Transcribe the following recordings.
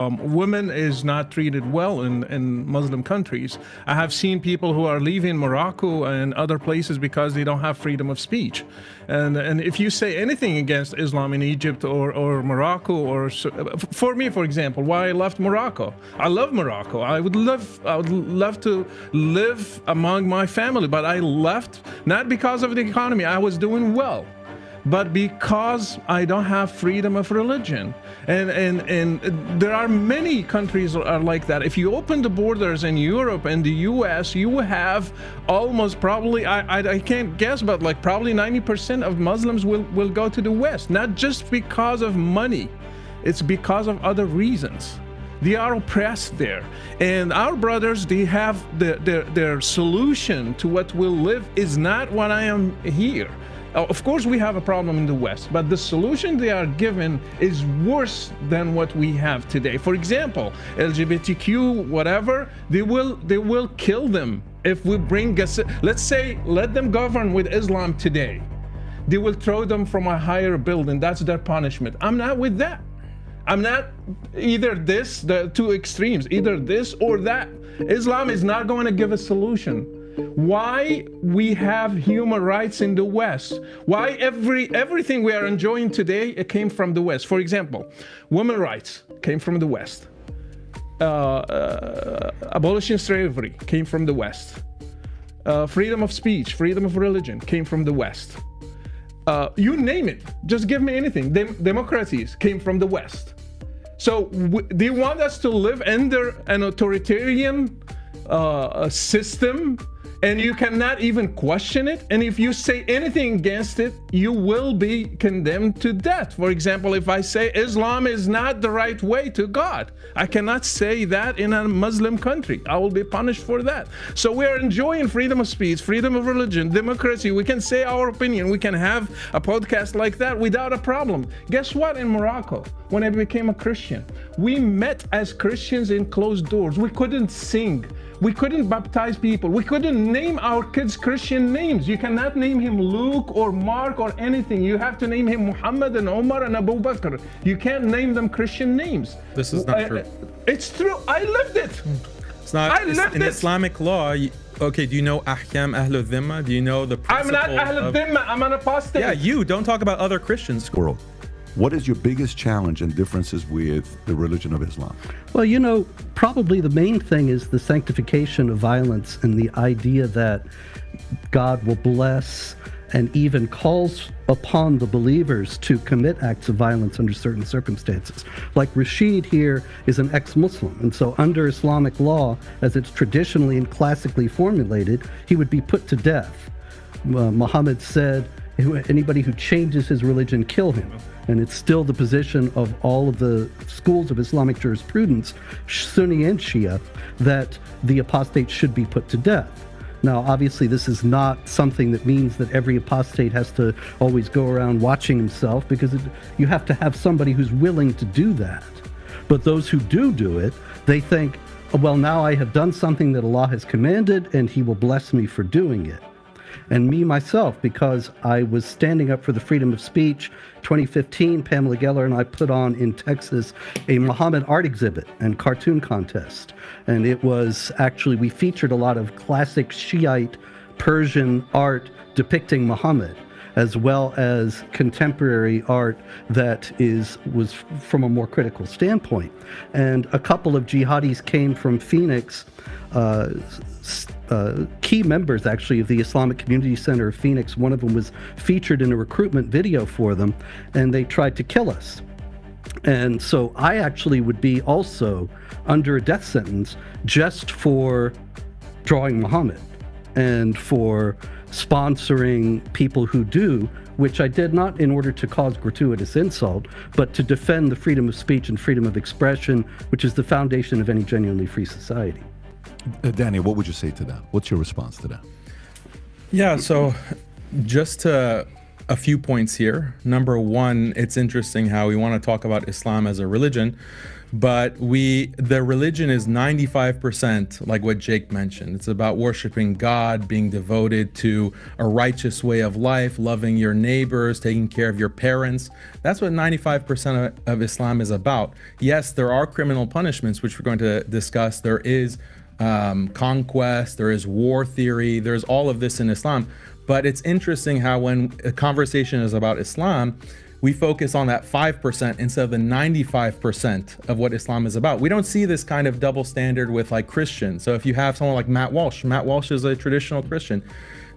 Women is not treated well in Muslim countries. I have seen people who are leaving Morocco and other places because they don't have freedom of speech. And if you say anything against Islam in Egypt or Morocco, or for me, for example, why I left Morocco. I love Morocco. I would love to live among my family, but I left not because of the economy. I was doing well, but because I don't have freedom of religion. And there are many countries that are like that. If you open the borders in Europe and the US, you have almost probably, I can't guess, but like probably 90% of Muslims will go to the West, not just because of money, it's because of other reasons. They are oppressed there. And our brothers, they have their solution to what will live is not what I am here. Of course, we have a problem in the West, but the solution they are given is worse than what we have today. For example, LGBTQ, whatever, they will kill them if we bring, let's say, let them govern with Islam today. They will throw them from a higher building. That's their punishment. I'm not with that. I'm not either this, the two extremes, either this or that. Islam is not going to give a solution. Why we have human rights in the West? Why everything we are enjoying today, it came from the West? For example, women's rights came from the West. Abolishing slavery came from the West. Freedom of speech, freedom of religion came from the West. You name it, just give me anything. Democracies came from the West. So they want us to live under an authoritarian system, and you cannot even question it. And if you say anything against it, you will be condemned to death. For example, if I say Islam is not the right way to God, I cannot say that in a Muslim country. I will be punished for that. So we are enjoying freedom of speech, freedom of religion, democracy. We can say our opinion. We can have a podcast like that without a problem. Guess what? In Morocco, when I became a Christian, we met as Christians in closed doors. We couldn't sing. We couldn't baptize people. We couldn't name our kids Christian names. You cannot name him Luke or Mark or anything. You have to name him Muhammad and Omar and Abu Bakr. You can't name them Christian names. This is not true. It's true. I lived it. It's not. In Islamic law, okay, do you know Ahkam Ahlul Dhimma? Do you know the principle? I'm not Ahlul Dhimma. I'm an apostate. Yeah, you. Don't talk about other Christians. World. What is your biggest challenge and differences with the religion of Islam? Well, you know, probably the main thing is the sanctification of violence and the idea that God will bless and even calls upon the believers to commit acts of violence under certain circumstances. Like Rashid here is an ex-Muslim, and so under Islamic law, as it's traditionally and classically formulated, he would be put to death. Muhammad said, anybody who changes his religion, kill him. And it's still the position of all of the schools of Islamic jurisprudence, Sunni and Shia, that the apostate should be put to death. Now, obviously, this is not something that means that every apostate has to always go around watching himself, because you have to have somebody who's willing to do that. But those who do it, they think, well, now I have done something that Allah has commanded, and He will bless me for doing it. And me, myself, because I was standing up for the freedom of speech, 2015, Pamela Geller and I put on in Texas a Muhammad art exhibit and cartoon contest. And it was actually, we featured a lot of classic Shiite Persian art depicting Muhammad, as well as contemporary art that was from a more critical standpoint. And a couple of jihadis came from Phoenix, key members actually of the Islamic Community Center of Phoenix. One of them was featured in a recruitment video for them, and they tried to kill us. And so I actually would be also under a death sentence just for drawing Muhammad and for sponsoring people who do, which I did not in order to cause gratuitous insult, but to defend the freedom of speech and freedom of expression, which is the foundation of any genuinely free society. Daniel, what would you say to that? What's your response to that? Yeah, so just a few points here. Number one, it's interesting how we want to talk about Islam as a religion, but the religion is 95%, like what Jake mentioned. It's about worshiping God, being devoted to a righteous way of life, loving your neighbors, taking care of your parents. That's what 95% of Islam is about. Yes, there are criminal punishments, which we're going to discuss. There is conquest, there is war theory, there's all of this in Islam. But it's interesting how when a conversation is about Islam, we focus on that 5% instead of the 95% of what Islam is about. We don't see this kind of double standard with like Christians. So if you have someone like Matt Walsh is a traditional Christian.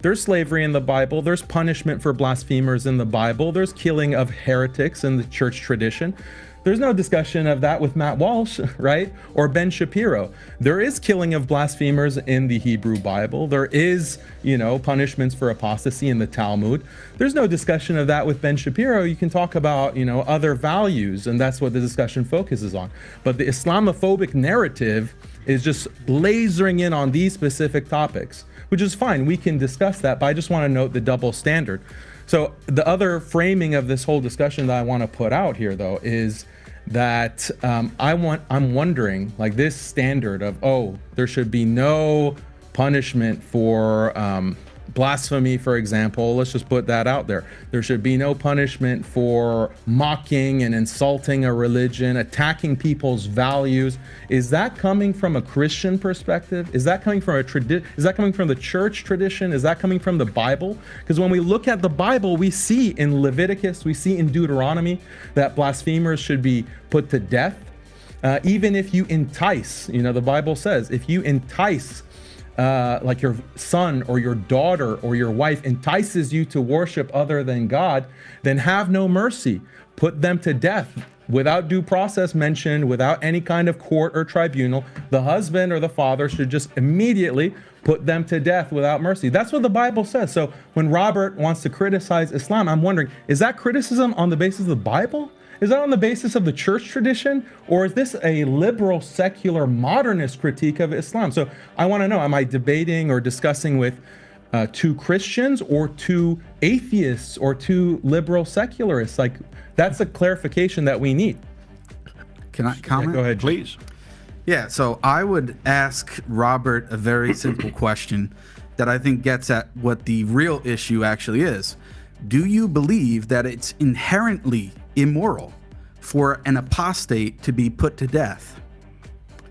There's slavery in the Bible. There's punishment for blasphemers in the Bible. There's killing of heretics in the church tradition. There's no discussion of that with Matt Walsh, right? Or Ben Shapiro. There is killing of blasphemers in the Hebrew Bible. There is, punishments for apostasy in the Talmud. There's no discussion of that with Ben Shapiro. You can talk about, other values, and that's what the discussion focuses on. But the Islamophobic narrative is just lasering in on these specific topics, which is fine. We can discuss that, but I just want to note the double standard. So the other framing of this whole discussion that I want to put out here, though, is that I'm wondering, like this standard of, there should be no punishment for blasphemy, for example. Let's just put that out there. There should be no punishment for mocking and insulting a religion, attacking people's values. Is that coming from a Christian perspective? Is that coming from is that coming from the church tradition? Is that coming from the Bible? Because when we look at the Bible, we see in Leviticus, we see in Deuteronomy that blasphemers should be put to death. Even if you entice, the Bible says, if you entice like your son or your daughter or your wife entices you to worship other than God, then have no mercy. Put them to death without due process mentioned, without any kind of court or tribunal. The husband or the father should just immediately put them to death without mercy. That's what the Bible says. So when Robert wants to criticize Islam, I'm wondering, is that criticism on the basis of the Bible? Is that on the basis of the church tradition? Or is this a liberal, secular, modernist critique of Islam? So I want to know, am I debating or discussing with two Christians or two atheists or two liberal secularists? Like, that's a clarification that we need. Can I comment? Yeah, go ahead, Please. Yeah, so I would ask Robert a very simple question that I think gets at what the real issue actually is. Do you believe that it's inherently immoral for an apostate to be put to death?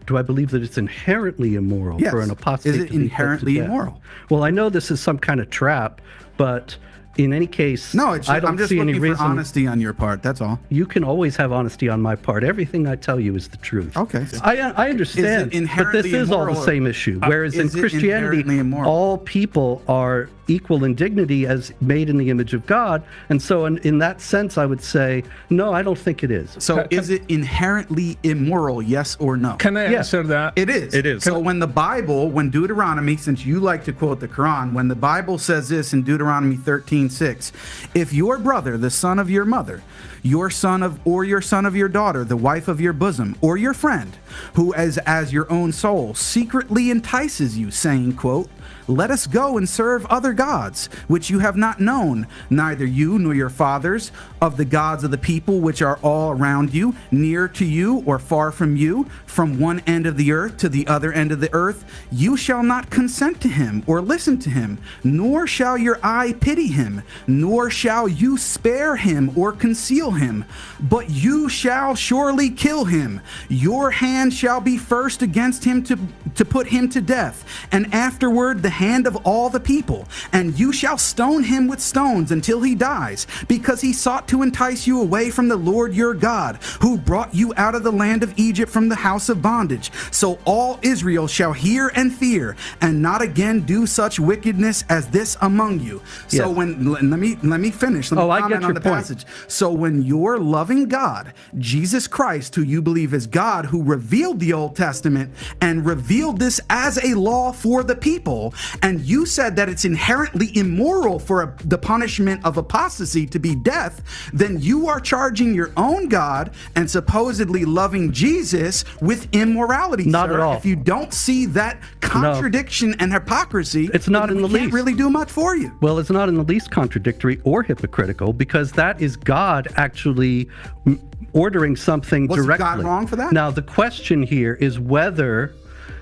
Do I believe that it's inherently immoral Yes. for an apostate Is it to be inherently put to death? immoral? Well, I know this is some kind of trap, but in any case, No, I don't I'm just see any looking for reason. honesty on your part. That's all. You can always have honesty on my part. Everything I tell you is the truth. Okay. I understand, but this inherently is all the immoral? same issue. Whereas in Is it Christianity, inherently immoral? all people are equal in dignity as made in the image of God. And so in that sense, I would say, no, I don't think it is. So is it inherently immoral, yes or no? Can I answer that? It is. It is. So when Deuteronomy, since you like to quote the Quran, when the Bible says this in Deuteronomy 13:6, if your brother, the son of your mother, your son of your daughter, the wife of your bosom, or your friend, who as your own soul secretly entices you, saying, quote, let us go and serve other gods, which you have not known, neither you nor your fathers, of the gods of the people which are all around you, near to you or far from you, from one end of the earth to the other end of the earth. You shall not consent to him or listen to him, nor shall your eye pity him, nor shall you spare him or conceal him, but you shall surely kill him. Your hand shall be first against him to put him to death, and afterward the hand of all the people, and you shall stone him with stones until he dies, because he sought to entice you away from the Lord your God, who brought you out of the land of Egypt from the house of bondage. So all Israel shall hear and fear, and not again do such wickedness as this among you. So let me finish. Let me I comment get your on the point. passage. So when your loving God, Jesus Christ, who you believe is God, who revealed the Old Testament and revealed this as a law for the people, and you said that it's inherently immoral for the punishment of apostasy to be death, then you are charging your own God and supposedly loving Jesus with immorality. Not sir. at all. If you don't see that contradiction and hypocrisy, It's not then in we the can't least. really do much for you. Well, it's not in the least contradictory or hypocritical, because that is God actually actually ordering something Was directly. God wrong for that? Now, the question here is whether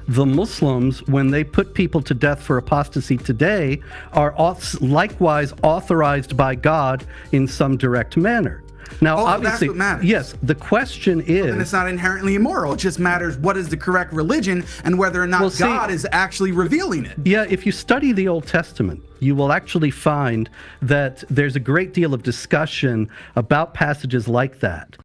the Muslims, when they put people to death for apostasy today, are likewise authorized by God in some direct manner. Now, Oh, obviously, that's what matters. yes, the question is... And it's not inherently immoral. It just matters what is the correct religion and whether or not Well, see- God is actually revealing it. Yeah, if you study the Old Testament, you will actually find that there's a great deal of discussion about passages like that.